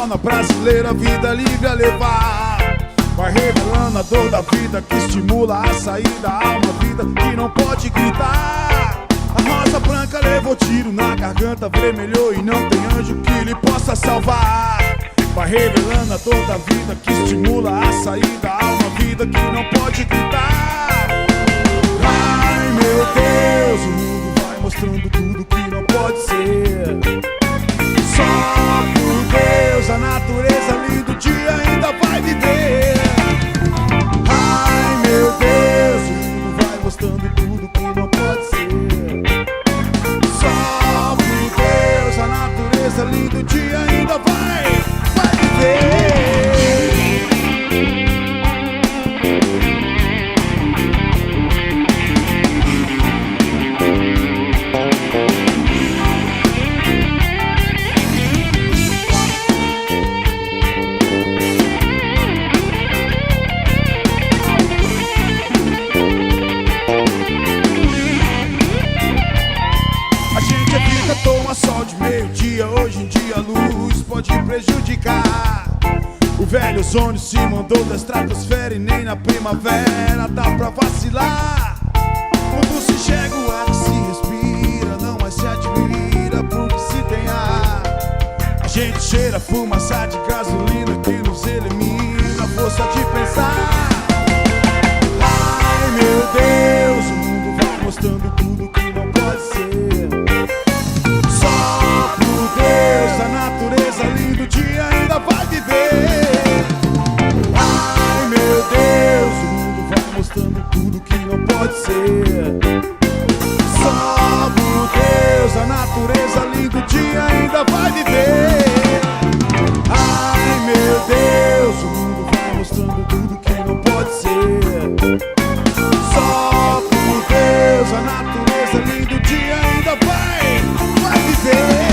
revelando a brasileira, vida livre a levar. Vai revelando a dor da vida que estimula a saída, a alma vida que não pode gritar. A rosa branca levou tiro na garganta, vermelhou e não tem anjo que lhe possa salvar. Vai revelando a dor da vida que estimula a saída, a alma vida que não pode gritar. Ai meu Deus, o mundo vai mostrando tudo que não pode ser. Só por Deus a natureza ali do dia ainda vai viver. Ai meu Deus, o mundo vai mostrando tudo que não pode ser. Só por Deus a natureza ali do dia ainda vai viver. Toma sol de meio-dia, hoje em dia a luz pode prejudicar. O velho ozônio se mandou da estratosfera e nem na primavera dá pra vacilar. Quando se chega o ar que se respira, não mais se admira porque se tem ar. A gente cheira fumaça de gasolina que nos elimina a força de pensar. Ai meu Deus, o mundo vai mostrando tudo que não pode ser. Deus, a natureza ali do dia ainda vai viver. Ai meu Deus, o mundo vai mostrando tudo que não pode ser. Só por Deus, a natureza ali do dia ainda vai viver. Ai meu Deus, o mundo vai mostrando tudo que não pode ser. Só por Deus, a natureza ali do dia ainda vai viver.